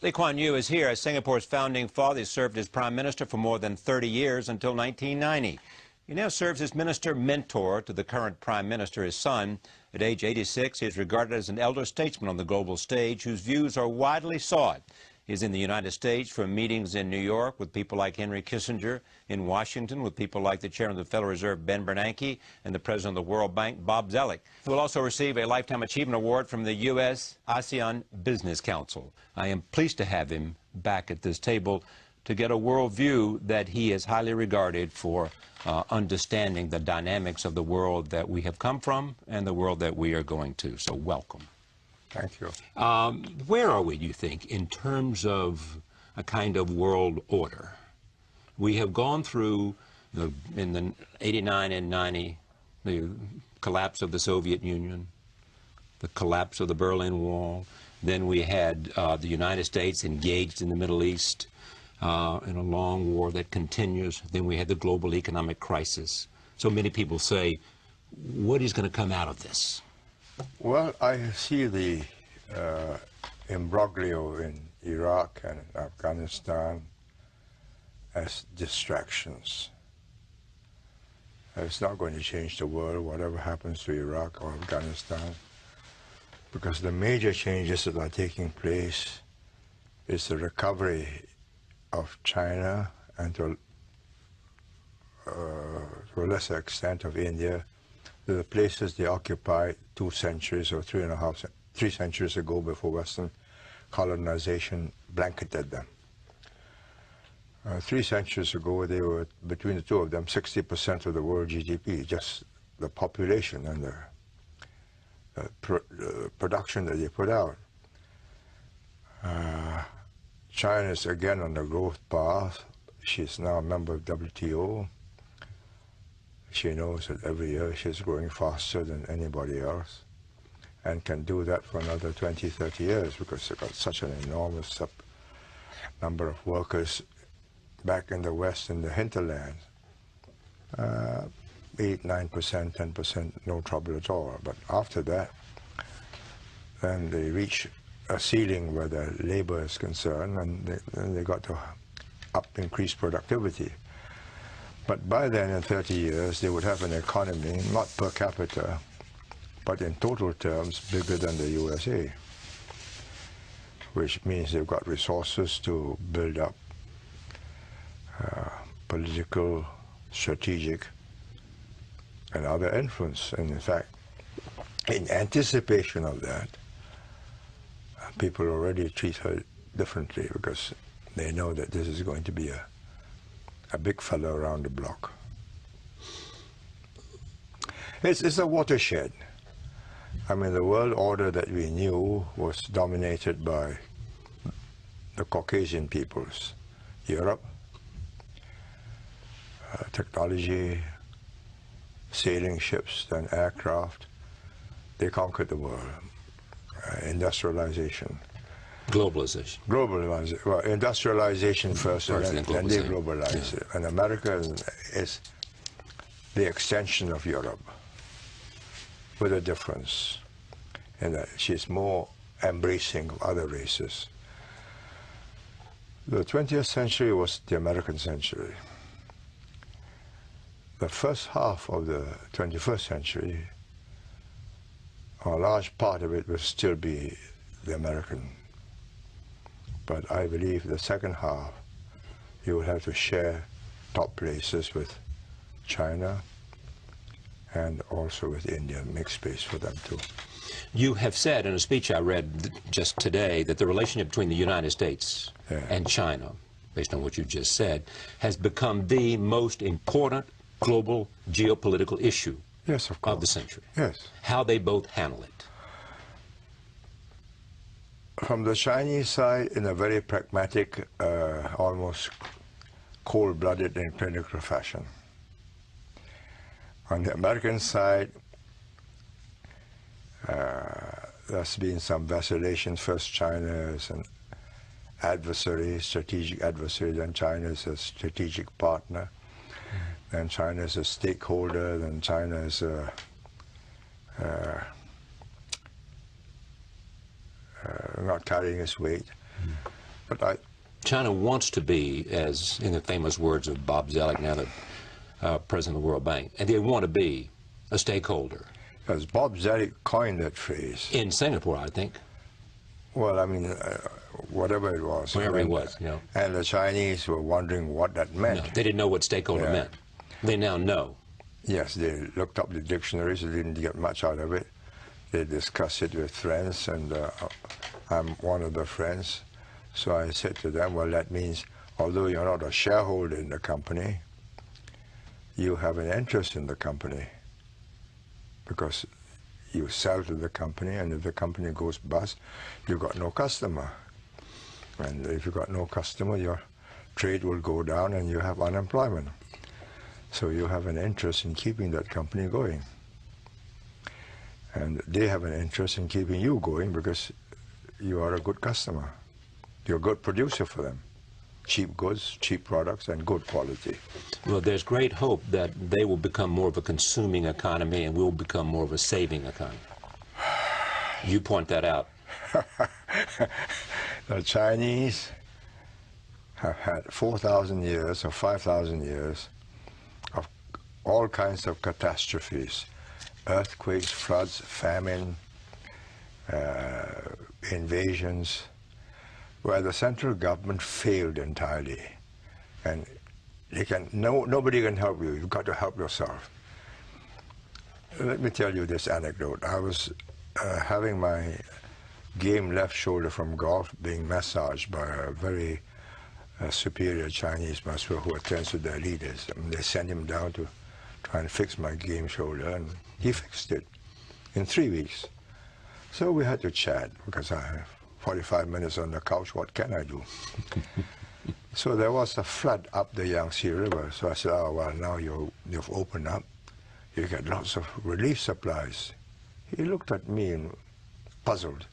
Lee Kuan Yew is here as Singapore's founding father. He served as prime minister for more than 30 years until 1990. He now serves as minister mentor to the current prime minister, his son. At age 86, he is regarded as an elder statesman on the global stage whose views are widely sought. He's in the United States for meetings in New York with people like Henry Kissinger, in Washington with people like the chairman of the Federal Reserve, Ben Bernanke, and the president of the World Bank, Bob Zoellick. He will also receive a Lifetime Achievement Award from the U.S. ASEAN Business Council. I am pleased to have him back at this table to get a worldview that he is highly regarded for understanding the dynamics of the world that we have come from and the world that we are going to. So welcome. Thank you. Where are we, do you think, in terms of a kind of world order? We have gone through, in the 89 and 90, the collapse of the Soviet Union, the collapse of the Berlin Wall. Then we had the United States engaged in the Middle East in a long war that continues. Then we had the global economic crisis. So many people say, what is going to come out of this? Well, I see the imbroglio in Iraq and Afghanistan as distractions. It's not going to change the world, whatever happens to Iraq or Afghanistan, because the major changes that are taking place is the recovery of China and to a lesser extent of India, the places they occupied 2 centuries or 3 centuries ago before Western colonization blanketed them. 3 centuries ago, they were, between the two of them, 60% of the world GDP, just the population and the production that they put out. China is again on the growth path. She's now a member of WTO. She knows that every year she's growing faster than anybody else and can do that for another 20, 30 years because they've got such an enormous number of workers back in the West in the hinterland. 8%, 9%, 10%, no trouble at all. But after that, then they reach a ceiling where the labor is concerned and they got to increase productivity. But by then, in 30 years, they would have an economy, not per capita, but in total terms, bigger than the USA, which means they've got resources to build up political, strategic, and other influence. And in fact, in anticipation of that, people already treat her differently because they know that this is going to be a big fellow around the block. It's a watershed. I mean, the world order that we knew was dominated by the Caucasian peoples. Europe, technology, sailing ships, then aircraft. They conquered the world. Industrialization. Globalization. Globalization. Well, industrialization first, and then they globalize it. And America is the extension of Europe, with a difference in that she's more embracing of other races. The 20th century was the American century. The first half of the 21st century, a large part of it will still be the American. But I believe the second half, you will have to share top places with China and also with India, make space for them too. You have said in a speech I read just today that the relationship between the United States and China, based on what you just said, has become the most important global geopolitical issue of the century. Yes. How they both handle it. From the Chinese side, in a very pragmatic, almost cold-blooded and clinical fashion. On the American side, there's been some vacillation. First, China is an adversary, strategic adversary, then China is a strategic partner, then China is a stakeholder, then China is a not carrying its weight. But China wants to be, as in the famous words of Bob Zoellick, now the president of the World Bank, and they want to be a stakeholder. As Bob Zoellick coined that phrase. In Singapore, I think. Well, I mean, whatever it was. Wherever it was, you know. And the Chinese were wondering what that meant. No, they didn't know what stakeholder meant. They now know. Yes, they looked up the dictionaries. They didn't get much out of it. They discussed it with friends, and I'm one of the friends. So I said to them, well, that means, although you're not a shareholder in the company, you have an interest in the company, because you sell to the company, and if the company goes bust, you've got no customer. And if you've got no customer, your trade will go down and you have unemployment. So you have an interest in keeping that company going. And they have an interest in keeping you going because you are a good customer. You're a good producer for them. Cheap goods, cheap products, and good quality. Well, there's great hope that they will become more of a consuming economy and we'll become more of a saving economy. You point that out. The Chinese have had 4,000 years or 5,000 years of all kinds of catastrophes. Earthquakes, floods, famine, invasions, where the central government failed entirely. And nobody can help you. You've got to help yourself. Let me tell you this anecdote. I was having my game left shoulder from golf being massaged by a very superior Chinese masseur who attends to their leaders. And they sent him down to try and fix my game shoulder, and he fixed it in 3 weeks. So we had to chat, because I have 45 minutes on the couch, what can I do? So there was a flood up the Yangtze River. So I said, oh, well, now you've opened up. You get lots of relief supplies. He looked at me and puzzled.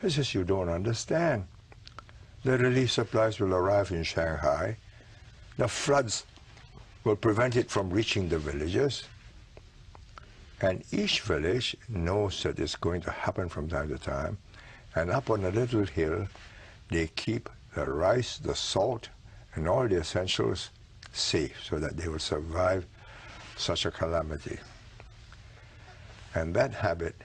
He says, you don't understand. The relief supplies will arrive in Shanghai. The floods will prevent it from reaching the villages. And each village knows that it's going to happen from time to time. And up on a little hill, they keep the rice, the salt, and all the essentials safe so that they will survive such a calamity. And that habit,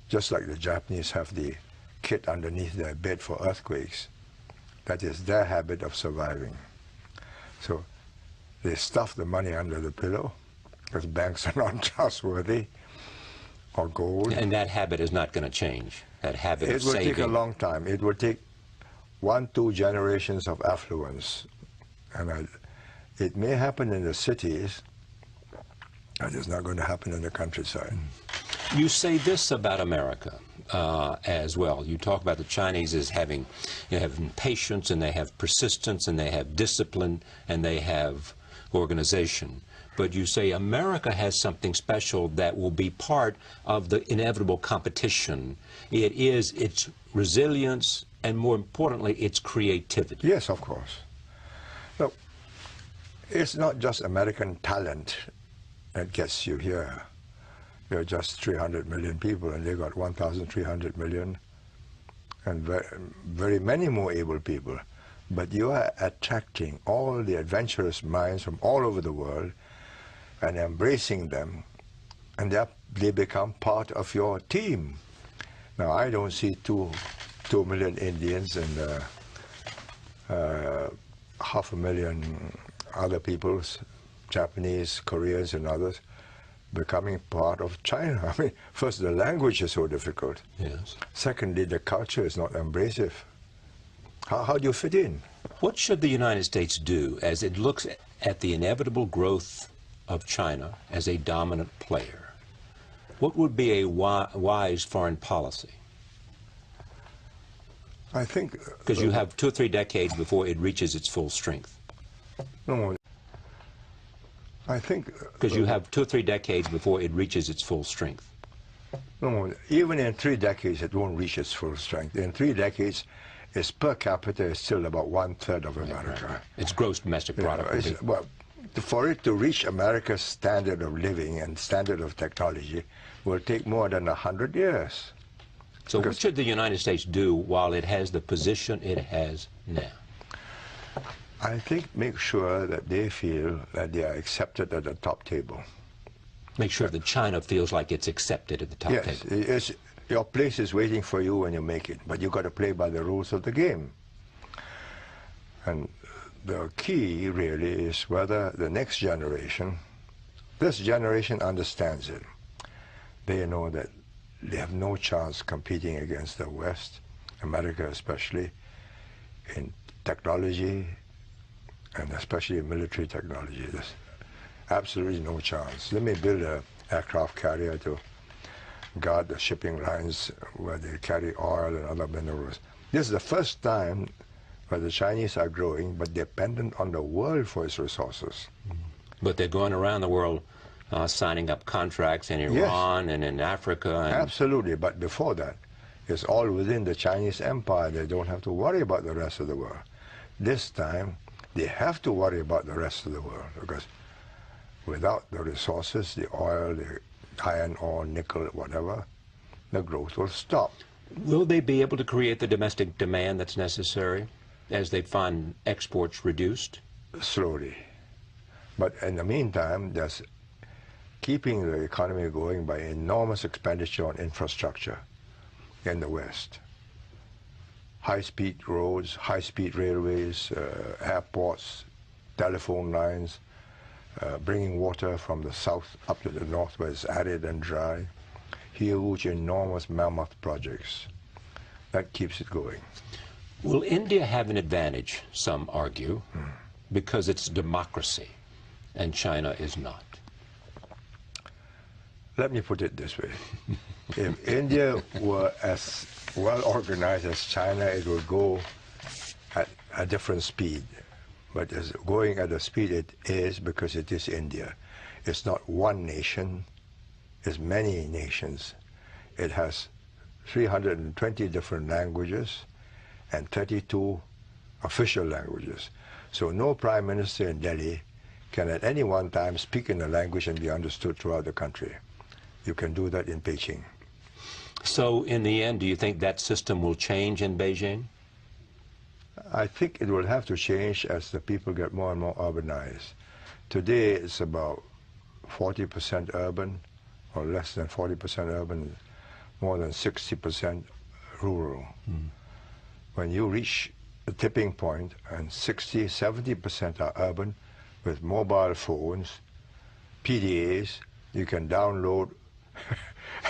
just like the Japanese have the kit underneath their bed for earthquakes, that is their habit of surviving. So they stuff the money under the pillow, because banks are not trustworthy, or gold. And that habit is not going to change, that habit of saving. It will take a long time. It will take 1-2 generations of affluence. And it may happen in the cities, and it's not going to happen in the countryside. You say this about America as well. You talk about the Chinese as having patience, and they have persistence, and they have discipline, and they have organization. But you say America has something special that will be part of the inevitable competition. It is its resilience, and more importantly, its creativity. Yes, of course. Look, it's not just American talent that gets you here. There are just 300 million people, and they've got 1,300 million, and very many more able people. But you are attracting all the adventurous minds from all over the world and embracing them, and they become part of your team. Now, I don't see 2 million Indians and 500,000 other peoples, Japanese, Koreans, and others, becoming part of China. I mean, first, the language is so difficult. Yes. Secondly, the culture is not embracive. How do you fit in? What should the United States do as it looks at the inevitable growth of China as a dominant player? What would be a wise foreign policy? I think... Because you have 2 or 3 decades before it reaches its full strength. No, I think... Because you have 2 or 3 decades before it reaches its full strength. No, even in 3 decades, it won't reach its full strength. In 3 decades, its per capita is still about 1/3 of America. Right. Its gross domestic product. Well, for it to reach America's standard of living and standard of technology will take more than 100 years. So what should the United States do while it has the position it has now? I think make sure that they feel that they are accepted at the top table. Make sure that China feels like it's accepted at the top table. Yes, your place is waiting for you when you make it, but you've got to play by the rules of the game. And the key really is whether the next generation, this generation understands it. They know that they have no chance competing against the West, America especially, in technology, and especially military technology. There's absolutely no chance. Let me build an aircraft carrier to guard the shipping lines where they carry oil and other minerals. This is the first time where the Chinese are growing, but dependent on the world for its resources. But they're going around the world signing up contracts in Iran and in Africa. And absolutely, but before that, it's all within the Chinese empire. They don't have to worry about the rest of the world. This time, they have to worry about the rest of the world, because without the resources, the oil, the iron ore, nickel, whatever, the growth will stop. Will they be able to create the domestic demand that's necessary as they find exports reduced? Slowly. But in the meantime, there's keeping the economy going by enormous expenditure on infrastructure in the West. High-speed roads, high-speed railways, airports, telephone lines, bringing water from the south up to the north where it's arid and dry. Huge, enormous mammoth projects. That keeps it going. Will India have an advantage, some argue, because it's democracy and China is not? Let me put it this way. If India were as well organized as China, it would go at a different speed. But it's going at the speed it is because it is India. It's not one nation, it's many nations. It has 320 different languages and 32 official languages. So no prime minister in Delhi can at any one time speak in a language and be understood throughout the country. You can do that in Beijing. So in the end, do you think that system will change in Beijing? I think it will have to change as the people get more and more urbanized. Today it's about 40% urban, or less than 40% urban, more than 60% rural. When you reach the tipping point and 60, 70% are urban with mobile phones, PDAs, you can download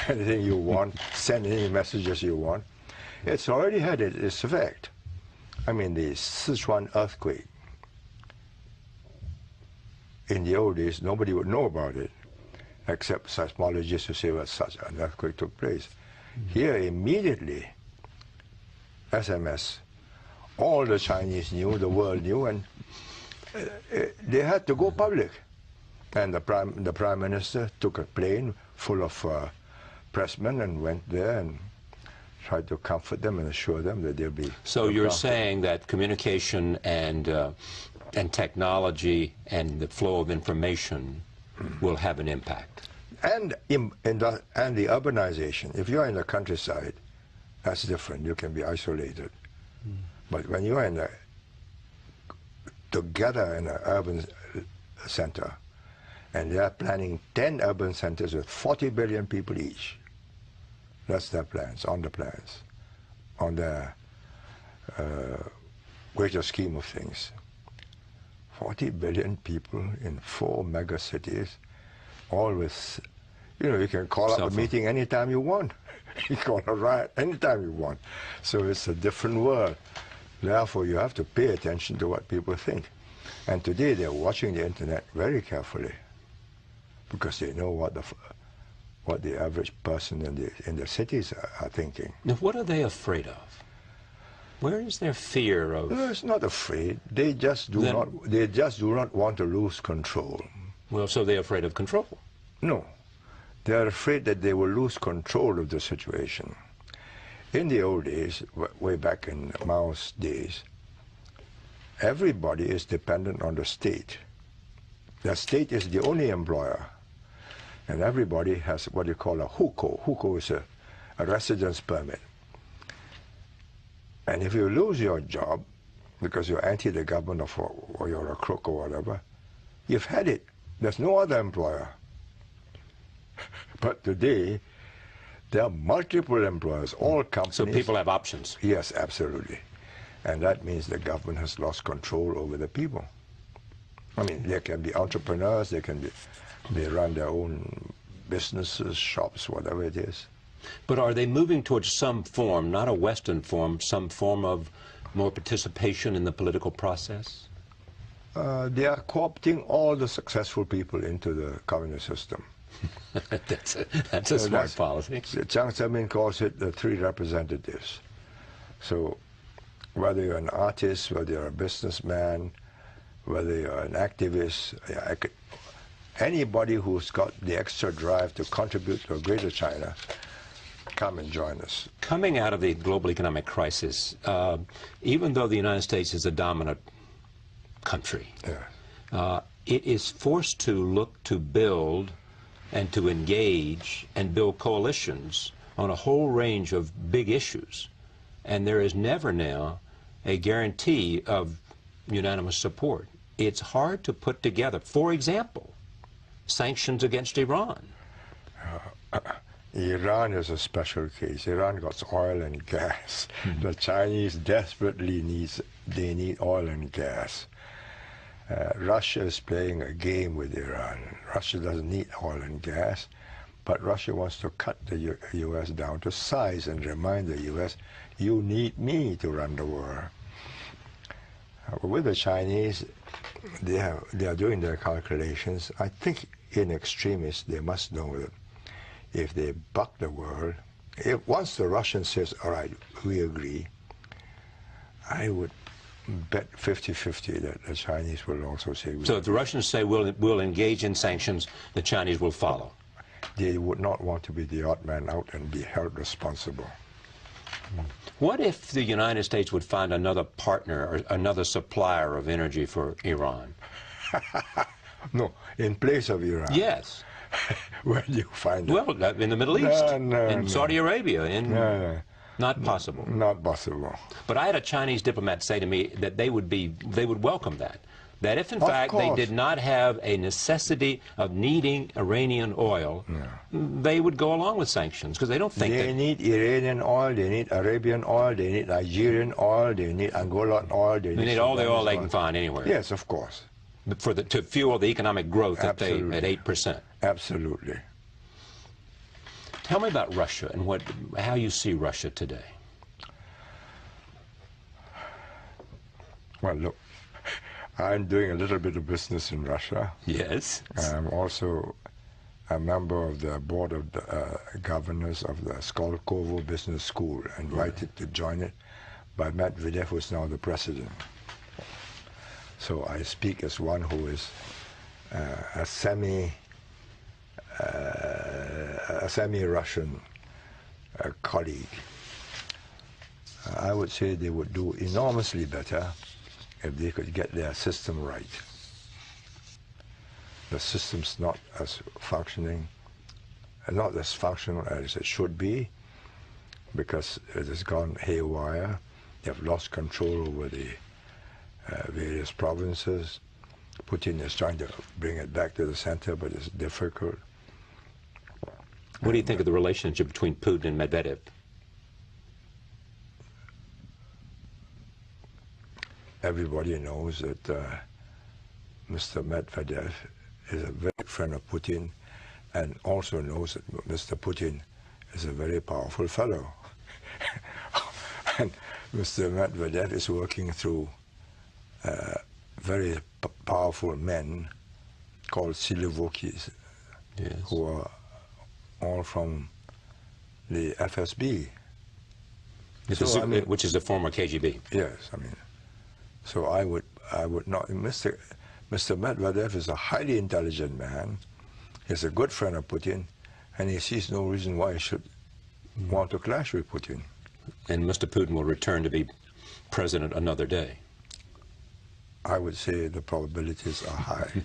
anything you want, send any messages you want. It's already had its effect. I mean, the Sichuan earthquake, in the old days, nobody would know about it, except seismologists who say, well, such an earthquake took place. Here, immediately, SMS, all the Chinese knew, the world knew, and they had to go public. And the prime minister took a plane full of pressmen and went there and tried to comfort them and assure them that they'll be. So you're saying that communication and technology and the flow of information will have an impact. And the urbanization. If you're in the countryside, that's different. You can be isolated. But when you are together in an urban center, and they are planning 10 urban centers with 40 billion people each. That's their plans, on the greater scheme of things. 40 billion people in 4 mega cities, all with, you can call up a meeting anytime you want. You call a riot anytime you want. So it's a different world. Therefore, you have to pay attention to what people think. And today they're watching the internet very carefully, because they know what the average person in the cities are thinking. Now, what are they afraid of? Where is their fear of? No, it's not afraid. They just do not want to lose control. Well, so they're afraid of control. No, they are afraid that they will lose control of the situation. In the old days, way back in Mao's days, everybody is dependent on the state. The state is the only employer. And everybody has what you call a Hukou. Hukou is a residence permit. And if you lose your job because you're anti the government or you're a crook or whatever, you've had it. There's no other employer. But today, there are multiple employers, all companies. So people have options. Yes, absolutely. And that means the government has lost control over the people. I mean, they can be entrepreneurs, they run their own businesses, shops, whatever it is. But are they moving towards some form, not a Western form, some form of more participation in the political process? They are co-opting all the successful people into the communist system. that's a smart policy. Chiang Zemin calls it the three representatives. So whether you're an artist, whether you're a businessman, whether you're an activist, anybody who's got the extra drive to contribute to a greater China, come and join us. Coming out of the global economic crisis, even though the United States is a dominant country, it is forced to look to build and to engage and build coalitions on a whole range of big issues. And there is never now a guarantee of unanimous support. It's hard to put together, for example, sanctions against Iran. Iran is a special case. Iran got oil and gas. The Chinese desperately need oil and gas. Russia is playing a game with Iran. Russia doesn't need oil and gas, but Russia wants to cut the U.S. down to size and remind the U.S., you need me to run the world. With the Chinese, they are doing their calculations. I think in extremis, they must know that if they buck the world, once the Russian says, all right, we agree, I would bet 50-50 that the Chinese will also say we So if the Russians say we'll engage in sanctions, the Chinese will follow? They would not want to be the odd man out and be held responsible. What if the United States would find another partner or another supplier of energy for Iran? No, in place of Iran. Yes. Where do you find it? Well, in the Middle East, in Saudi Arabia, not possible. Not possible. But I had a Chinese diplomat say to me that they would welcome that. That if in fact they did not have a necessity of needing Iranian oil, they would go along with sanctions because they don't think they need Iranian oil, they need Arabian oil, they need Nigerian oil, they need Angolan oil, they need all the oil they can find anywhere. Yes, of course. To fuel the economic growth at 8%. Absolutely. Tell me about Russia and how you see Russia today. Well, look, I'm doing a little bit of business in Russia. Yes. I'm also a member of the board of the governors of the Skolkovo Business School, invited to join it by Medvedev, who is now the president. So I speak as one who is a semi-Russian colleague. I would say they would do enormously better if they could get their system right. The system's not as functional as it should be, because it has gone haywire. They have lost control over the various provinces. Putin is trying to bring it back to the center, but it's difficult. What do you think of the relationship between Putin and Medvedev? Everybody knows that Mr. Medvedev is a very good friend of Putin, and also knows that Mr. Putin is a very powerful fellow. And Mr. Medvedev is working through very powerful men called Silivokis, who are all from the FSB. Which is the former KGB. Yes, I mean, so I would not. Mr. Medvedev is a highly intelligent man. He's a good friend of Putin, and he sees no reason why he should want to clash with Putin. And Mr. Putin will return to be president another day. I would say the probabilities are high.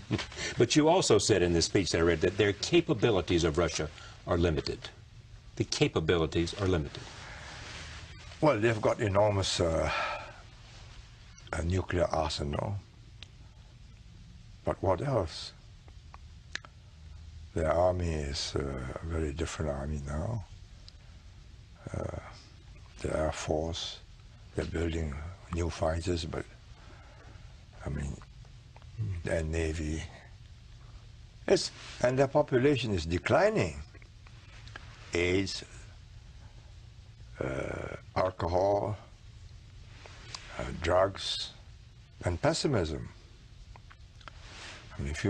But you also said in this speech that I read that their capabilities of Russia are limited. The capabilities are limited. Well, they've got enormous nuclear arsenal. But what else? Their army is a very different army now. The Air Force, they're building new fighters, but I mean, their Navy. And their population is declining. AIDS, alcohol, drugs, and pessimism. I mean, if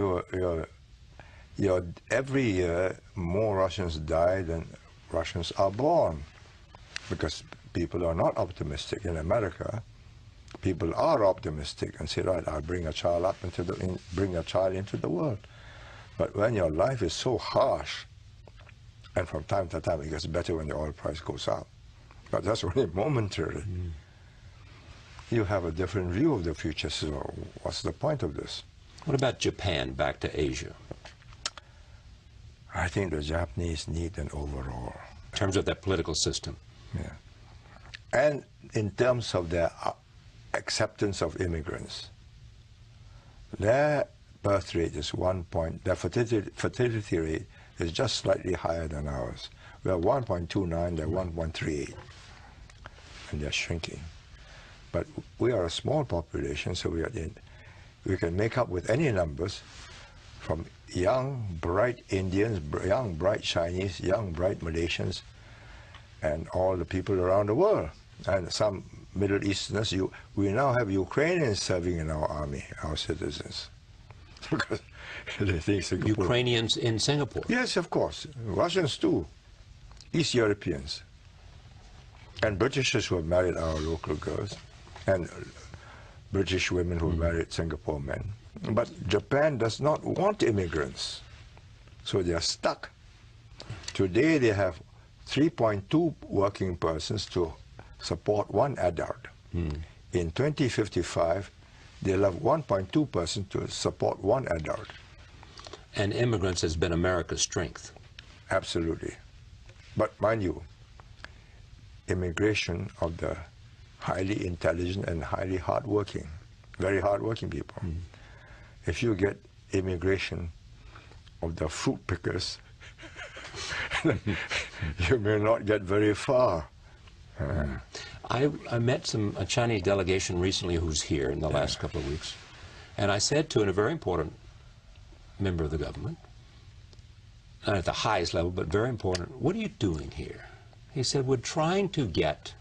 every year more Russians die than Russians are born, because people are not optimistic. In America, people are optimistic and say, right, I'll bring a child up bring a child into the world. But when your life is so harsh, and from time to time it gets better when the oil price goes up, but that's only momentary. You have a different view of the future, so what's the point of this? What about Japan, back to Asia? I think the Japanese need an overhaul. In terms of their political system? Yeah. And in terms of their acceptance of immigrants. Their birth rate is their fertility rate is just slightly higher than ours. We are 1.29, they're 1.38, and they're shrinking. But we are a small population, so we can make up with any numbers, from young, bright Indians, young, bright Chinese, young, bright Malaysians, and all the people around the world. And some Middle Easterners, we now have Ukrainians serving in our army, our citizens. Because they think Singapore... Ukrainians in Singapore? Yes, of course. Russians too. East Europeans. And Britishers who have married our local girls. And British women who married Singapore men. But Japan does not want immigrants. So they are stuck. Today they have 3.2 working persons to support one adult. In 2055, they'll have 1.2 persons to support one adult. And immigrants has been America's strength. Absolutely. But mind you, immigration of the highly intelligent and highly hardworking, very hardworking people. If you get immigration of the fruit pickers, you may not get very far. I met a Chinese delegation recently who's here in the last couple of weeks, and I said to a very important member of the government, not at the highest level, but very important, what are you doing here? He said, we're trying to get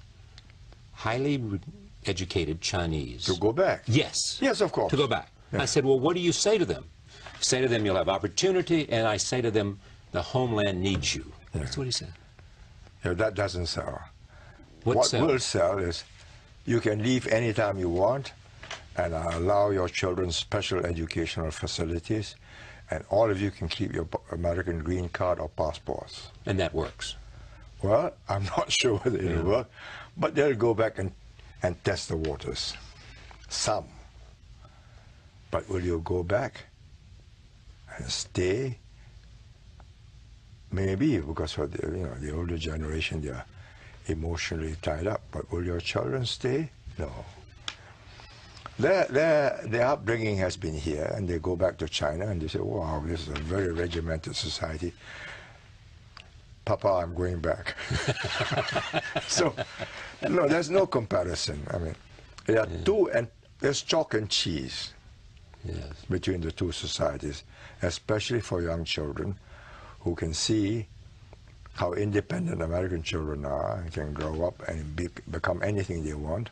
highly educated Chinese. To go back? Yes. Yes, of course. To go back. Yeah. I said, well, what do you say to them? I say to them, you'll have opportunity, and I say to them, the homeland needs you. That's what he said. Yeah, that doesn't sell. What will sell is you can leave anytime you want and allow your children special educational facilities, and all of you can keep your American green card or passports. And that works? Well, I'm not sure whether it'll work, but they'll go back and test the waters. Some. But will you go back and stay? Maybe, because for the older generation, they are emotionally tied up. But will your children stay? No. Their upbringing has been here, and they go back to China and they say, wow, this is a very regimented society. Papa, I'm going back. So, no, there's no comparison. I mean, there are there's chalk and cheese between the two societies, especially for young children who can see how independent American children are and can grow up and become anything they want,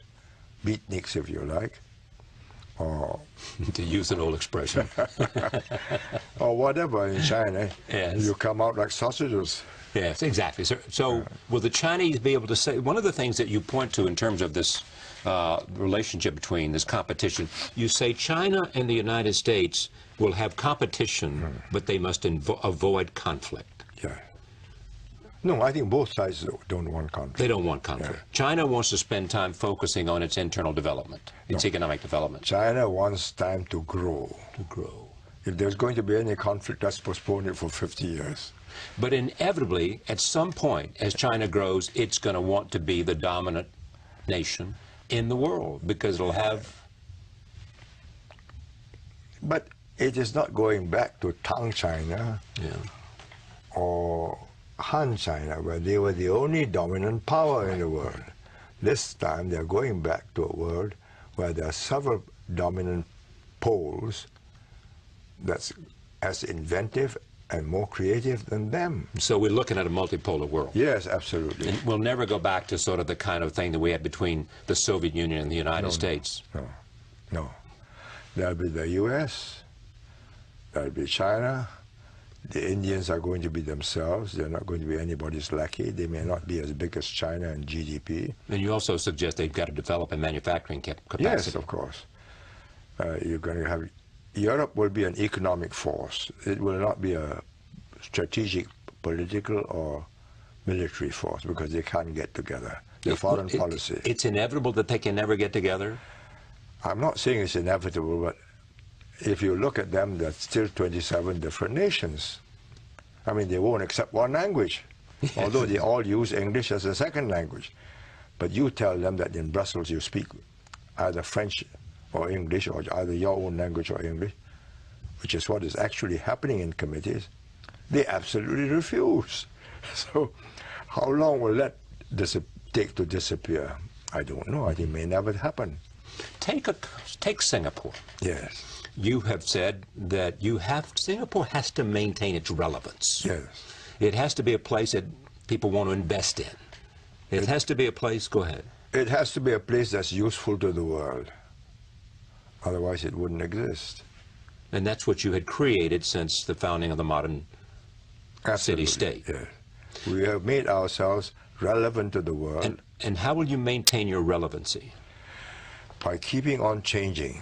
beatniks if you like, or to use an old expression, or whatever in China. Yes. You come out like sausages. Yes, exactly. So will the Chinese be able to say, one of the things that you point to in terms of this relationship between this competition, you say China and the United States will have competition, but they must avoid conflict. Yeah. No, I think both sides don't want conflict. They don't want conflict. Yeah. China wants to spend time focusing on its internal development, its economic development. China wants time to grow. To grow. If there's going to be any conflict, let's postpone it for 50 years. But inevitably, at some point, as China grows, it's going to want to be the dominant nation in the world, because it'll have... But it is not going back to Tang China or Han China, where they were the only dominant power in the world. This time they're going back to a world where there are several dominant poles that's as inventive and more creative than them. So we're looking at a multipolar world. Yes, absolutely. And we'll never go back to sort of the kind of thing that we had between the Soviet Union and the United States. No. There'll be the U.S., there'll be China. The Indians are going to be themselves. They're not going to be anybody's lackey. They may not be as big as China in GDP. And you also suggest they've got to develop a manufacturing capacity. Yes, of course. You're going to have... Europe will be an economic force. It will not be a strategic, political, or military force, because they can't get together. The foreign policy. It's inevitable that they can never get together? I'm not saying it's inevitable, but if you look at them, there's still 27 different nations. I mean, they won't accept one language, although they all use English as a second language. But you tell them that in Brussels you speak either French or English, or either your own language or English, which is what is actually happening in committees, they absolutely refuse. So how long will that take to disappear? I don't know. I think it may never happen. Take Singapore. Yes. You have said that Singapore has to maintain its relevance. Yes. It has to be a place that people want to invest in. It has to be a place, go ahead. It has to be a place that's useful to the world. Otherwise it wouldn't exist. And that's what you had created since the founding of the modern city-state. Yes. We have made ourselves relevant to the world. And how will you maintain your relevancy? By keeping on changing.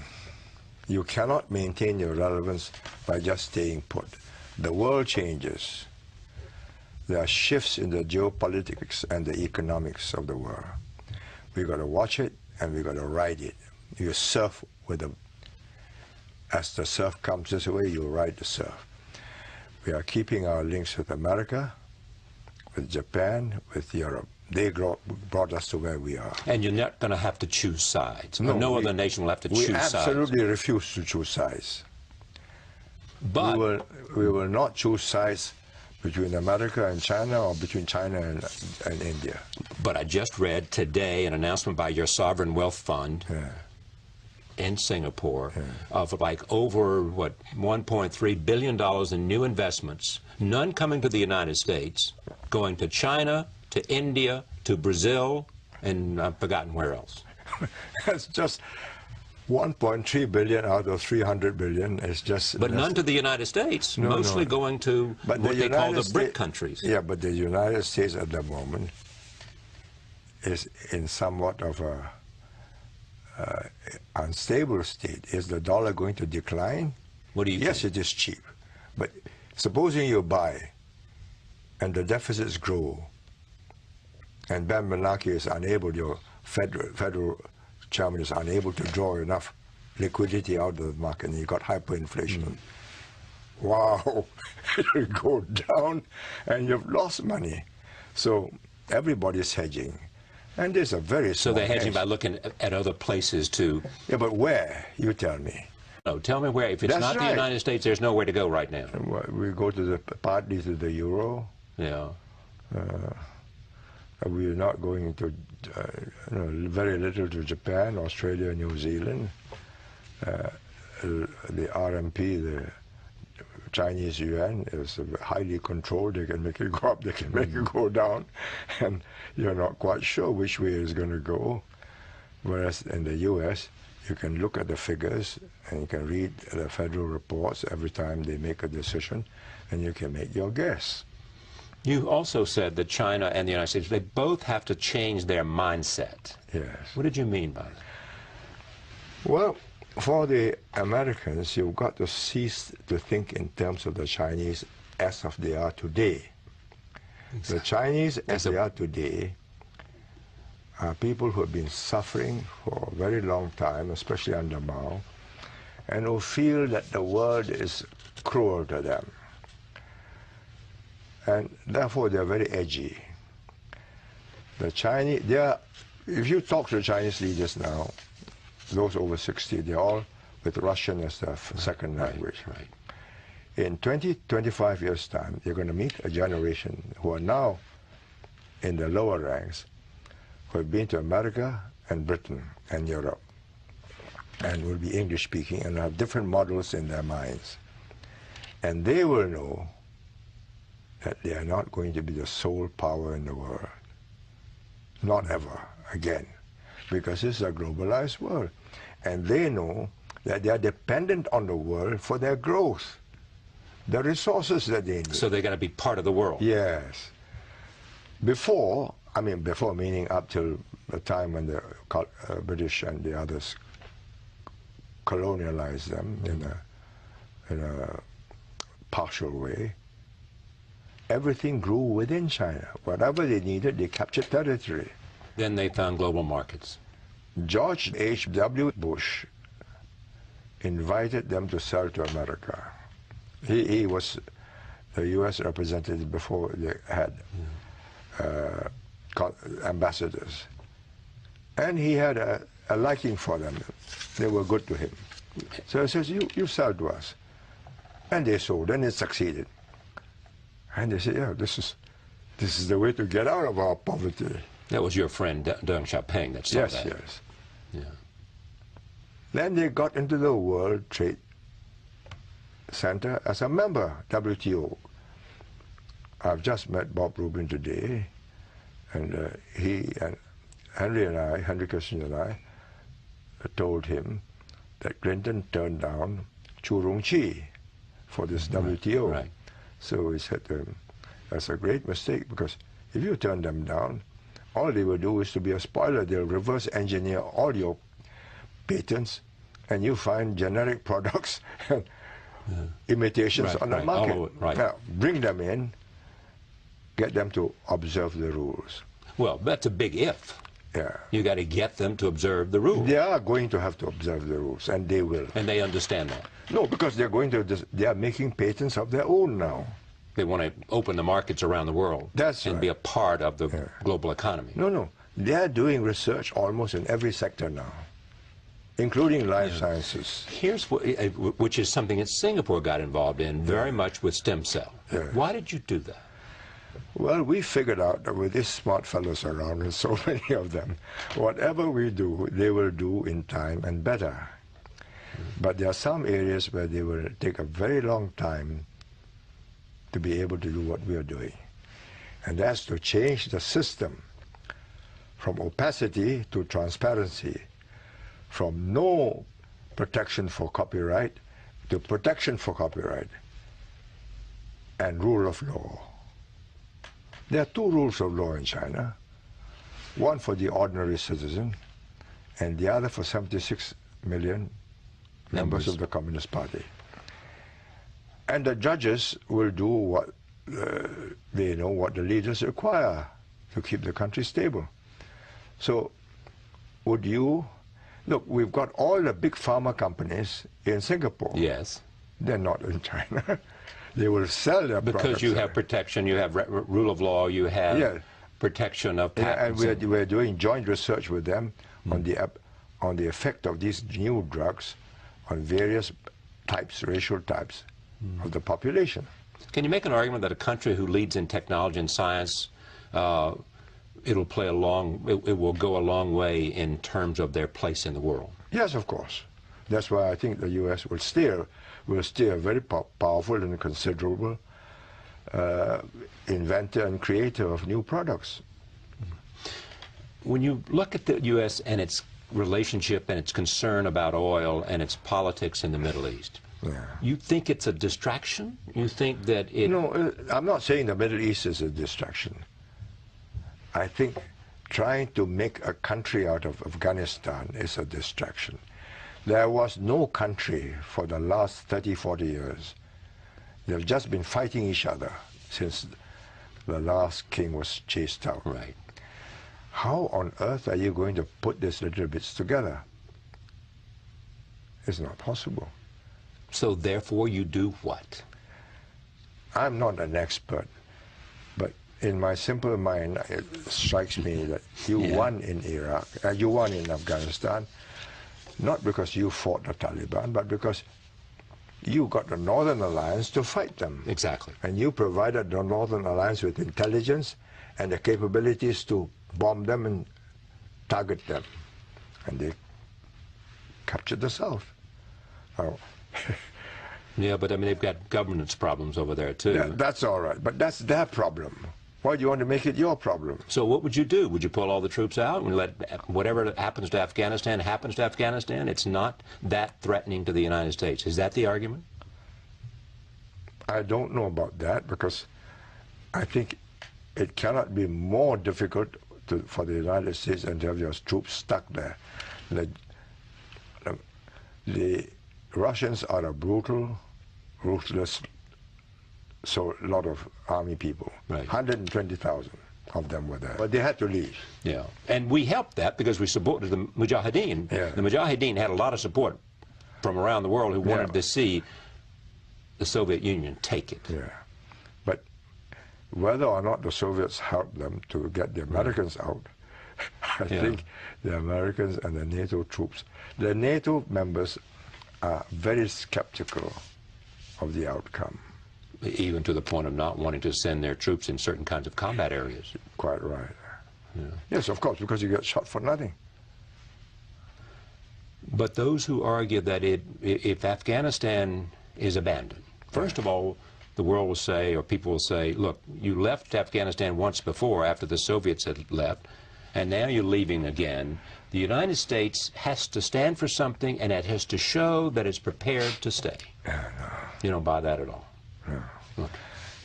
You cannot maintain your relevance by just staying put. The world changes. There are shifts in the geopolitics and the economics of the world. We've got to watch it and we've got to ride it. You surf with the... As the surf comes this way, you ride the surf. We are keeping our links with America, with Japan, with Europe. They brought us to where we are. And you're not going to have to choose sides. No other nation will have to choose sides. We absolutely refuse to choose sides. But we will not choose sides between America and China, or between China and India. But I just read today an announcement by your sovereign wealth fund in Singapore of like over, what, $1.3 billion in new investments, none coming to the United States, going to China, to India, to Brazil, and I've forgotten where else. That's just 1.3 billion out of 300 billion is just... But none to the United States, mostly going to what they call the BRIC countries. Yeah, but the United States at the moment is in somewhat of a unstable state. Is the dollar going to decline? What do you Yes, think? it is cheap. But supposing you buy and the deficits grow and Ben Bernanke is unable, your federal chairman is unable to draw enough liquidity out of the market, and you got hyperinflation. Wow, it'll go down and you've lost money. So everybody's hedging. And there's a very small So they're hedging by looking at other places too. Yeah, but where? You tell me. No, tell me where. If it's not the United States, there's nowhere to go right now. We go to partly to the euro. Yeah. We're not going to, very little to Japan, Australia, New Zealand. The RMP, the Chinese yuan, is highly controlled. They can make it go up, they can make it go down, and you're not quite sure which way it's going to go. Whereas in the US, you can look at the figures and you can read the federal reports every time they make a decision, and you can make your guess. You also said that China and the United States, they both have to change their mindset. Yes. What did you mean by that? Well, for the Americans, you've got to cease to think in terms of the Chinese as of they are today. Exactly. The Chinese as they are today are people who have been suffering for a very long time, especially under Mao, and who feel that the world is cruel to them. And therefore they're very edgy. The Chinese, they are if you talk to the Chinese leaders now, those over 60, they're all with Russian as their second language. Right. In 20, 25 years' time, you're going to meet a generation who are now in the lower ranks, who have been to America and Britain and Europe, and will be English-speaking and have different models in their minds. And they will know that they are not going to be the sole power in the world. Not ever again, because this is a globalized world. And they know that they are dependent on the world for their growth, the resources that they need. So they're going to be part of the world. Yes. Before, I mean before meaning up till the time when the British and the others colonialized them in a partial way, everything grew within China. Whatever they needed, they captured territory. Then they found global markets. George H.W. Bush invited them to sell to America. He was the U.S. representative before they had ambassadors. And he had a liking for them. They were good to him. So he says, you sell to us. And they sold, and it succeeded. And they said, yeah, this is the way to get out of our poverty. That was your friend, Deng Xiaoping, that saw that. Yes. Yeah. Then they got into the World Trade Center as a member, WTO. I've just met Bob Rubin today, and he and Henry Kissinger and I told him that Clinton turned down Chu Rong-chi for this WTO. Right. So he said to him, that's a great mistake, because if you turn them down, all they will do is to be a spoiler. They'll reverse engineer all your patents, and you find generic products and imitations on the market. Now, bring them in, get them to observe the rules. Well, that's a big if. Yeah. You got to get them to observe the rules. They are going to have to observe the rules, and they will. And they understand that. No, because they are making patents of their own now. They want to open the markets around the world. That's and right. be a part of the global economy. No. They are doing research almost in every sector now, including life sciences. Here's which is something that Singapore got involved in very much with stem cell. Why did you do that? Well, we figured out that with these smart fellows around, and so many of them, whatever we do, they will do in time and better. But there are some areas where they will take a very long time to be able to do what we are doing. And that's to change the system from opacity to transparency, from no protection for copyright to protection for copyright, and rule of law. There are two rules of law in China, one for the ordinary citizen and the other for 76 million members of the Communist Party. And the judges will do what they know what the leaders require to keep the country stable. So would you, look, we've got all the big pharma companies in Singapore. Yes. They're not in China. They will sell their products. Because you have protection, you have rule of law, you have protection of patents. And we're doing joint research with them on the effect of these new drugs on various types, racial types of the population. Can you make an argument that a country who leads in technology and science, it will go a long way in terms of their place in the world? Yes, of course. That's why I think the U.S. will stay a very powerful and considerable inventor and creator of new products. When you look at the U.S. and its relationship and its concern about oil and its politics in the Middle East, you think it's a distraction? You think that it... No, I'm not saying the Middle East is a distraction. I think trying to make a country out of Afghanistan is a distraction. There was no country for the last 30, 40 years. They've just been fighting each other since the last king was chased out. Right. How on earth are you going to put these little bits together? It's not possible. So therefore you do what? I'm not an expert, but in my simple mind, it strikes me that you won in Iraq, you won in Afghanistan, not because you fought the Taliban, but because you got the Northern Alliance to fight them. Exactly. And you provided the Northern Alliance with intelligence and the capabilities to bomb them and target them. And they captured the South. Oh. Yeah, but I mean, they've got governance problems over there, too. Yeah, that's all right, but that's their problem. Why do you want to make it your problem? So what would you do? Would you pull all the troops out and let whatever happens to Afghanistan happens to Afghanistan? It's not that threatening to the United States. Is that the argument? I don't know about that, because I think it cannot be more difficult for the United States and to have your troops stuck there. The Russians are a brutal, ruthless, so a lot of army people. Right. 120,000 of them were there. But they had to leave. Yeah. And we helped that because we supported the Mujahideen. Yeah. The Mujahideen had a lot of support from around the world who wanted to see the Soviet Union take it. Yeah. But whether or not the Soviets helped them to get the Americans out, I think the Americans and the NATO troops, the NATO members are very skeptical of the outcome. Even to the point of not wanting to send their troops in certain kinds of combat areas. Quite right. Yeah. Yes, of course, because you get shot for nothing. But those who argue that if Afghanistan is abandoned, first of all, the world will say, or people will say, look, you left Afghanistan once before after the Soviets had left, and now you're leaving again. The United States has to stand for something, and it has to show that it's prepared to stay. Yeah, no. You don't buy that at all. No. Look.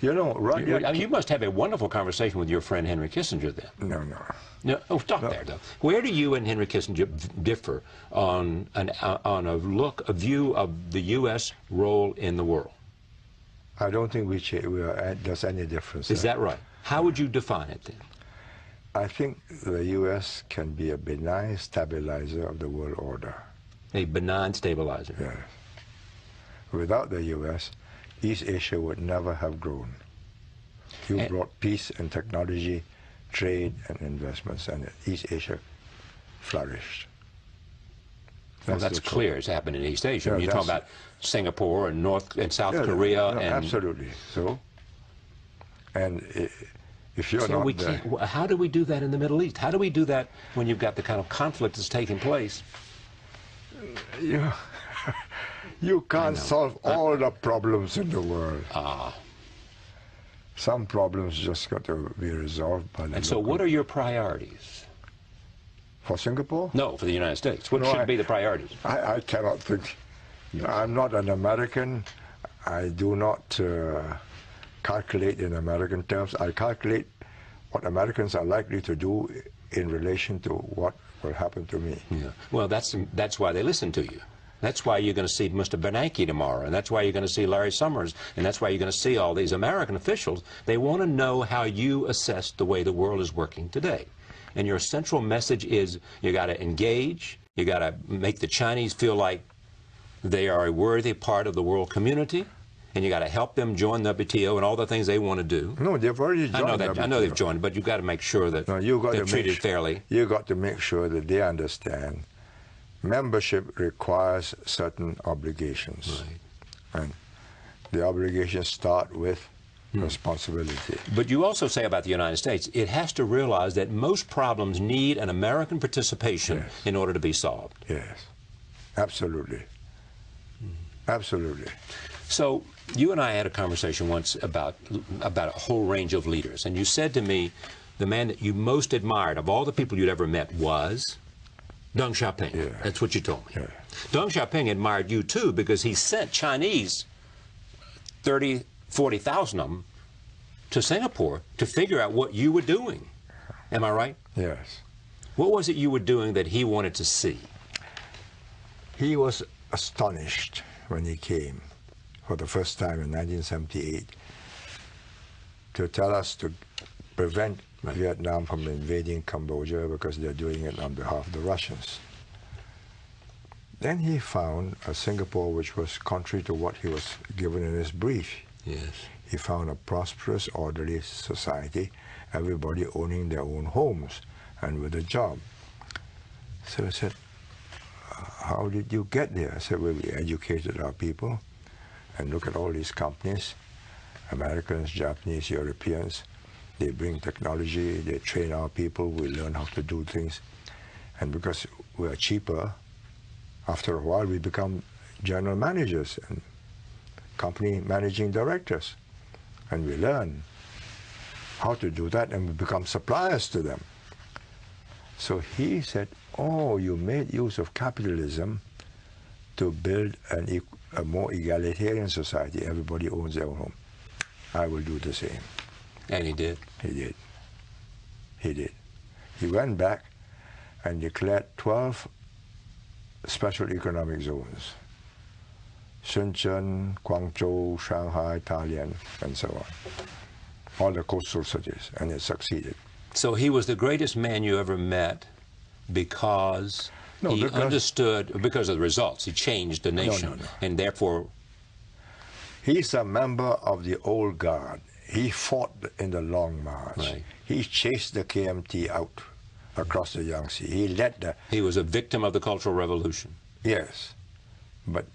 You know, you must have a wonderful conversation with your friend Henry Kissinger then. No. No, stop there, though. Where do you and Henry Kissinger differ on a view of the U.S. role in the world? I don't think there's any difference. Is that right? How would you define it then? I think the U.S. can be a benign stabilizer of the world order. A benign stabilizer? Yes. Without the U.S., East Asia would never have grown. You brought peace and technology, trade and investments, and East Asia flourished. Well, that's clear. It's happened in East Asia. Yeah, you're talking about Singapore and North and South Korea. No, and absolutely. So, and if you're not there, how do we do that in the Middle East? How do we do that when you've got the kind of conflict that's taking place? You can't solve all the problems in the world. Some problems just got to be resolved by the And so what are your priorities? For Singapore? No, for the United States. What should be the priorities? I cannot think. I'm not an American. I do not calculate in American terms. I calculate what Americans are likely to do in relation to what will happen to me. Yeah. Well, that's why they listen to you. That's why you're going to see Mr. Bernanke tomorrow, and that's why you're going to see Larry Summers, and that's why you're going to see all these American officials. They want to know how you assess the way the world is working today. And your central message is you got to engage, you got to make the Chinese feel like they are a worthy part of the world community, and you got to help them join the WTO and all the things they want to do. No, they've already joined. I know they've joined, but you've got to make sure that they're treated fairly. You've got to make sure that they understand membership requires certain obligations. Right. And the obligations start with responsibility. But you also say about the United States, it has to realize that most problems need an American participation in order to be solved. Yes, absolutely. Absolutely. So you and I had a conversation once about a whole range of leaders, and you said to me the man that you most admired of all the people you'd ever met was Deng Xiaoping. Yeah. That's what you told me. Yeah. Deng Xiaoping admired you too because he sent Chinese, 30, 40,000 of them, to Singapore to figure out what you were doing. Am I right? Yes. What was it you were doing that he wanted to see? He was astonished when he came for the first time in 1978 to tell us to prevent Vietnam from invading Cambodia because they're doing it on behalf of the Russians. Then he found a Singapore which was contrary to what he was given in his brief. Yes. He found a prosperous, orderly society, everybody owning their own homes and with a job. So I said, how did you get there? I said, well, we educated our people, and look at all these companies, Americans, Japanese, Europeans. They bring technology, they train our people, we learn how to do things. And because we're cheaper, after a while we become general managers and company managing directors. And we learn how to do that, and we become suppliers to them. So he said, oh, you made use of capitalism to build a more egalitarian society. Everybody owns their own home. I will do the same. And he did? He did. He did. He went back and declared 12 special economic zones. Shenzhen, Guangzhou, Shanghai, Dalian, and so on. All the coastal cities, and it succeeded. So he was the greatest man you ever met because he understood, because of the results. He changed the nation, and therefore... He's a member of the old guard. He fought in the Long March. Right. He chased the KMT out across the Yangtze. He led the... He was a victim of the Cultural Revolution. Yes, but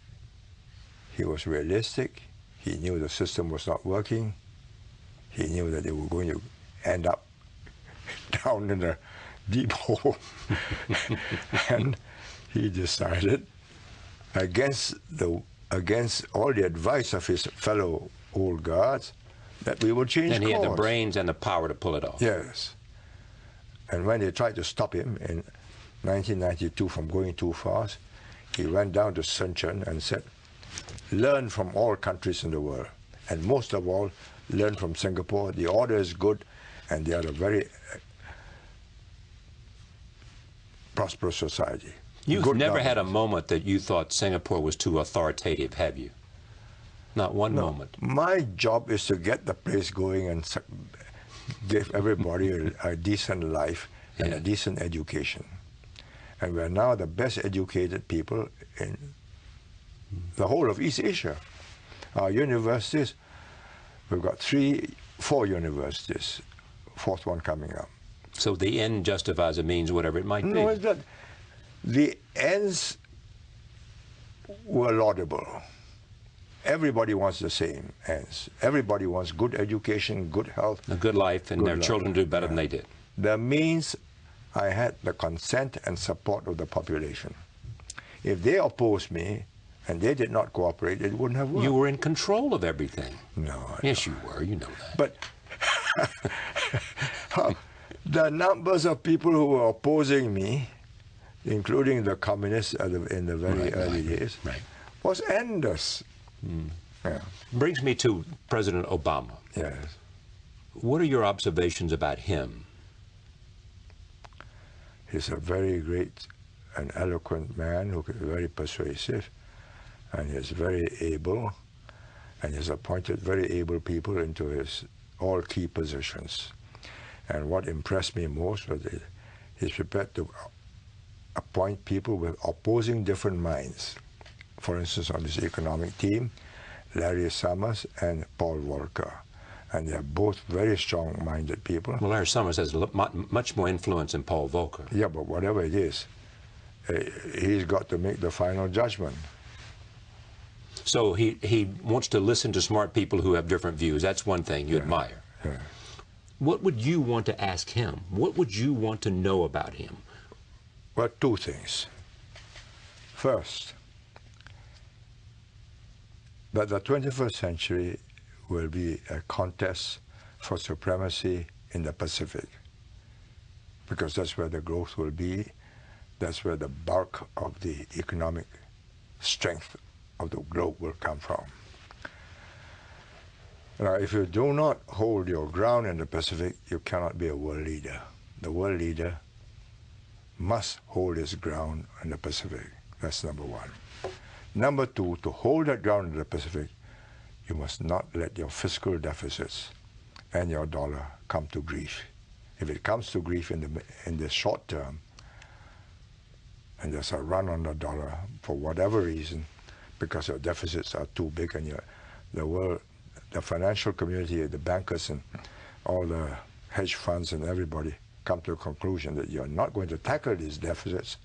he was realistic. He knew the system was not working. He knew that they were going to end up down in a deep hole. And he decided, against all the advice of his fellow old guards, that we would change course. And he had the brains and the power to pull it off. Yes. And when they tried to stop him in 1992 from going too fast, he went down to Shenzhen and said, learn from all countries in the world, and most of all, learn from Singapore. The order is good, and they are a very prosperous society. You've never had a moment that you thought Singapore was too authoritative, have you? Not one moment. My job is to get the place going and give everybody a decent life and a decent education. And we're now the best educated people in the whole of East Asia. Our universities, we've got 4 universities, 4th one coming up. So the end justifies the means, whatever it might be. No, it's not. The ends were laudable. Everybody wants the same ends. Everybody wants good education, good health. A good life, and their children do better than they did. The means, I had the consent and support of the population. If they opposed me and they did not cooperate, it wouldn't have worked. You were in control of everything. No. Yes, you were. You know that. But the numbers of people who were opposing me, including the communists in the very early days, was endless. Yeah. Brings me to President Obama. Yes. What are your observations about him? He's a very great and eloquent man who is very persuasive, and he's very able, and he's appointed very able people into his all key positions. And what impressed me most was that he's prepared to appoint people with opposing different minds. For instance, on this economic team, Larry Summers and Paul Volcker. And they're both very strong-minded people. Well, Larry Summers has much more influence than Paul Volcker. Yeah, but whatever it is, he's got to make the final judgment. So he wants to listen to smart people who have different views. That's one thing you admire. Yeah. What would you want to ask him? What would you want to know about him? Well, 2 things. First, that the 21st century will be a contest for supremacy in the Pacific, because that's where the growth will be. That's where the bulk of the economic strength of the globe will come from. Now, if you do not hold your ground in the Pacific, you cannot be a world leader. The world leader must hold his ground in the Pacific. That's number 1. Number 2, to hold that ground in the Pacific, you must not let your fiscal deficits and your dollar come to grief. If it comes to grief in the short term, and there's a run on the dollar for whatever reason, because your deficits are too big and the world the financial community, the bankers and all the hedge funds and everybody come to a conclusion that you're not going to tackle these deficits,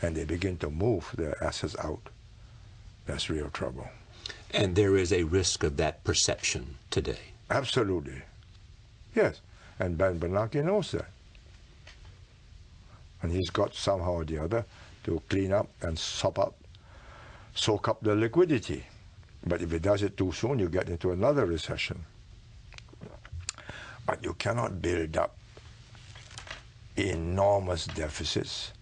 and they begin to move their assets out, that's real trouble. And there is a risk of that perception today. Absolutely. Yes. And Ben Bernanke knows that. And he's got somehow or the other to clean up and soak up the liquidity. But if he does it too soon, you get into another recession. But you cannot build up enormous deficits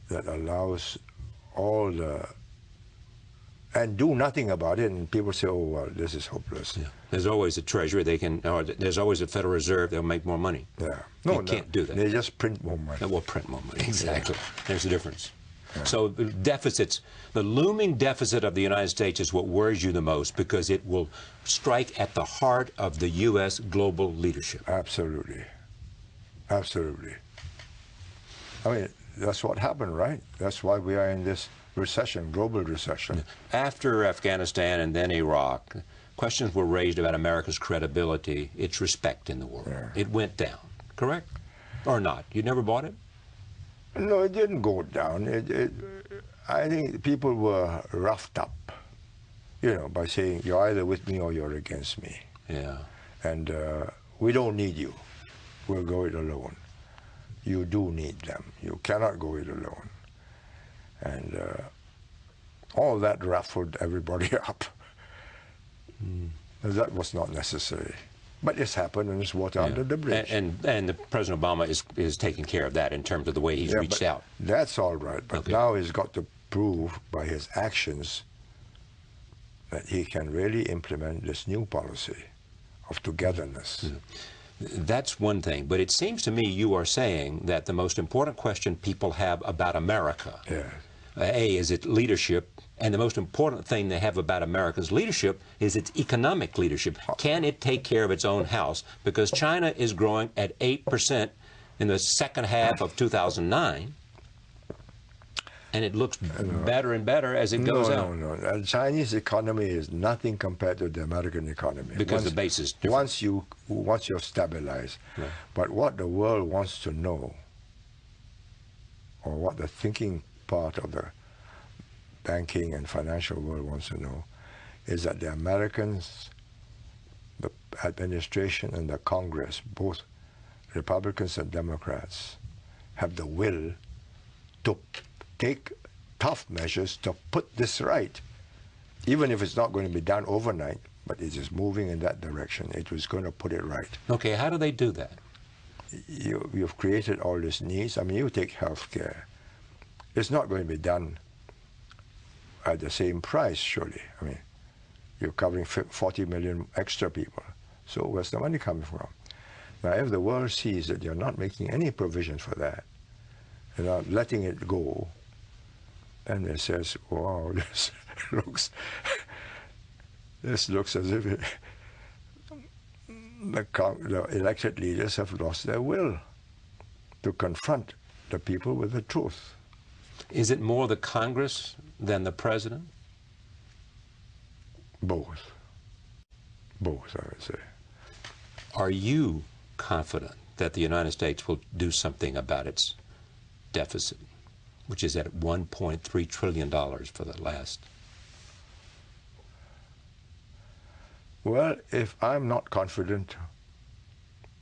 that allows all the, and do nothing about it, and people say, oh, well, this is hopeless. Yeah. There's always a treasury, or there's always a Federal Reserve, they'll make more money. Yeah. You can't do that. They just print more money. They will print more money, exactly. Yeah. There's a difference. Yeah. So the deficits, the looming deficit of the United States is what worries you the most, because it will strike at the heart of the U.S. global leadership. Absolutely. Absolutely. I mean, that's what happened, right? That's why we are in this recession, global recession. After Afghanistan and then Iraq, questions were raised about America's credibility, its respect in the world. Yeah. It went down, correct? Or not? You never bought it? No, it didn't go down. I think people were roughed up, you know, by saying, you're either with me or you're against me. Yeah. And we don't need you. We'll go it alone. You do need them. You cannot go it alone. And all that ruffled everybody up. That was not necessary. But it's happened, and it's water under the bridge. And the President Obama is taking care of that in terms of the way he's reached out. That's all right. But now he's got to prove by his actions that he can really implement this new policy of togetherness. That's one thing. But it seems to me you are saying that the most important question people have about America, is its leadership, and the most important thing they have about America's leadership is its economic leadership. Can it take care of its own house? Because China is growing at 8% in the second half of 2009, and it looks better and better as it goes out. No. The Chinese economy is nothing compared to the American economy. Because the base is different. Once you're stabilized. Right. But what the world wants to know, or what the thinking part of the banking and financial world wants to know, is that the Americans, the administration and the Congress, both Republicans and Democrats, have the will to take tough measures to put this right, even if it's not going to be done overnight, but it is moving in that direction. It was going to put it right. Okay, how do they do that? You've created all these needs. I mean, you take health care. It's not going to be done at the same price, surely. I mean, you're covering 40 million extra people. So where's the money coming from? Now, if the world sees that you're not making any provision for that, you're not letting it go, and it says, wow, this looks as if the elected leaders have lost their will to confront the people with the truth. Is it more the Congress than the President? Both. Both, I would say. Are you confident that the United States will do something about its deficit, which is at $1.3 trillion for the last? Well, if I'm not confident,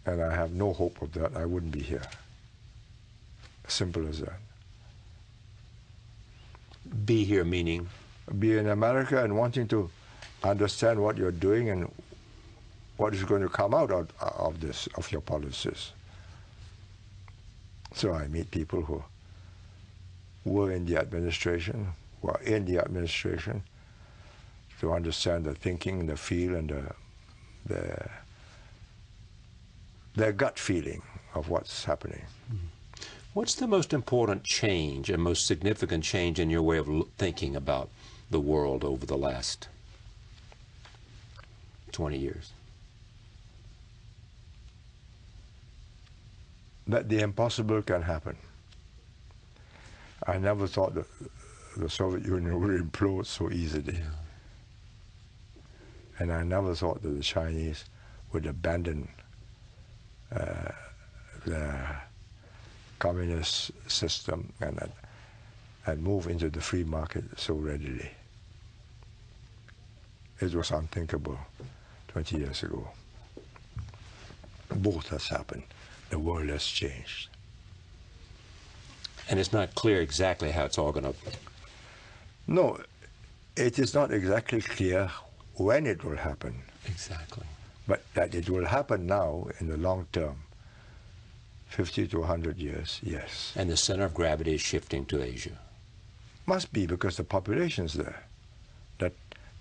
and I have no hope of that, I wouldn't be here. Simple as that. Be here meaning? Be in America and wanting to understand what you're doing and what is going to come out of this, of your policies. So I meet people who were in the administration, who are in the administration, to understand the thinking, the feel, and their gut feeling of what's happening. What's the most important change and most significant change in your way of thinking about the world over the last 20 years? That the impossible can happen. I never thought that the Soviet Union would implode so easily. And I never thought that the Chinese would abandon the communist system and move into the free market so readily. It was unthinkable 20 years ago. Both has happened. The world has changed. And it's not clear exactly how it's all going to... No, it is not exactly clear when it will happen. Exactly. But that it will happen now in the long term, 50 to 100 years, yes. And the center of gravity is shifting to Asia. Must be, because the population's there.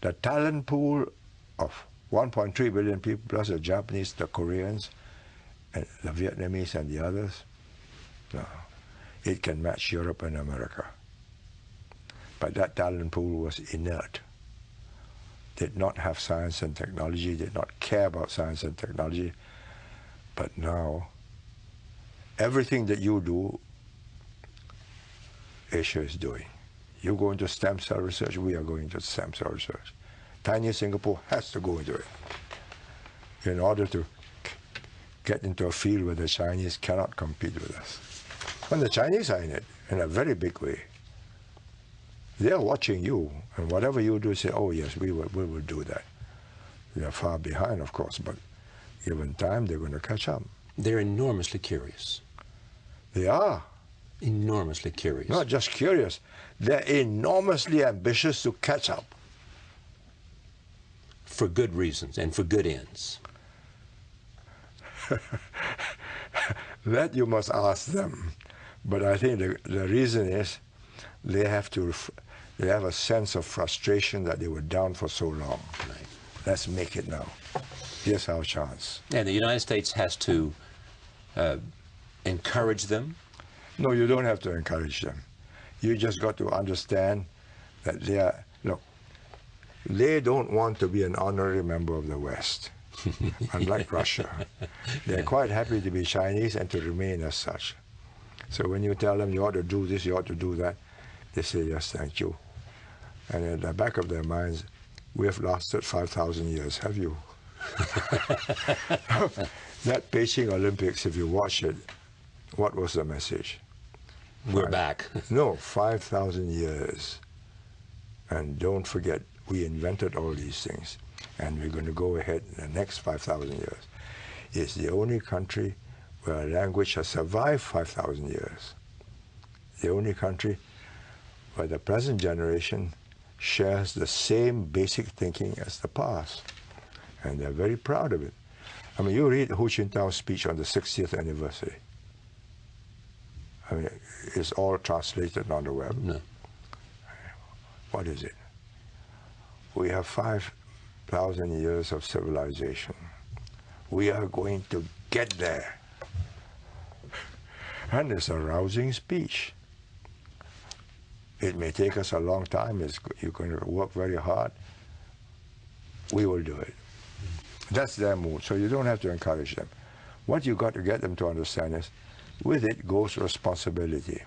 The talent pool of 1.3 billion people, plus the Japanese, the Koreans, and the Vietnamese and the others, no, it can match Europe and America. But that talent pool was inert, did not have science and technology, did not care about science and technology. But now, everything that you do, Asia is doing. You go into stem cell research, we are going into stem cell research. Tiny Singapore has to go into it in order to get into a field where the Chinese cannot compete with us. And the Chinese are in it in a very big way. They are watching you, and whatever you do, say, oh yes, we will do that. They are far behind, of course, but given time, they're going to catch up. They're enormously curious. They are. Enormously curious. Not just curious. They're enormously ambitious to catch up. For good reasons and for good ends. That you must ask them. But I think the reason is they have a sense of frustration that they were down for so long. Right. Let's make it now. Here's our chance. And the United States has to encourage them? No, you don't have to encourage them. You just got to understand that they don't want to be an honorary member of the West, unlike Russia. They're quite happy to be Chinese and to remain as such. So when you tell them you ought to do this, you ought to do that, they say, yes, thank you. And in the back of their minds, we have lasted 5,000 years, have you? That Beijing Olympics, if you watch it, what was the message? We're back. No, 5,000 years. And don't forget, we invented all these things. And we're going to go ahead in the next 5,000 years. It's the only country where a language has survived 5,000 years. The only country where the present generation shares the same basic thinking as the past. And they're very proud of it. I mean, you read Hu Jintao's speech on the 60th anniversary. I mean, it's all translated on the web. No. What is it? We have 5,000 years of civilization. We are going to get there. And it's a rousing speech. It may take us a long time. You're going to work very hard. We will do it. That's their mood. So you don't have to encourage them. What you got to get them to understand is, with it goes responsibility.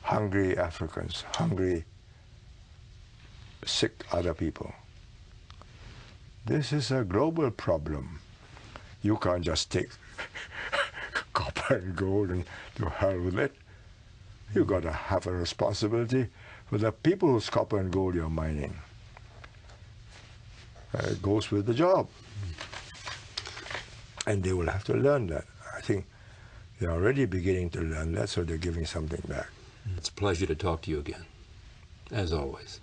Hungry Africans, hungry, sick other people. This is a global problem. You can't just take copper and gold and to hell with it. You got to have a responsibility for the people whose copper and gold you're mining. It goes with the job. And they will have to learn that. I think they're already beginning to learn that, so they're giving something back. It's a pleasure to talk to you again, as always.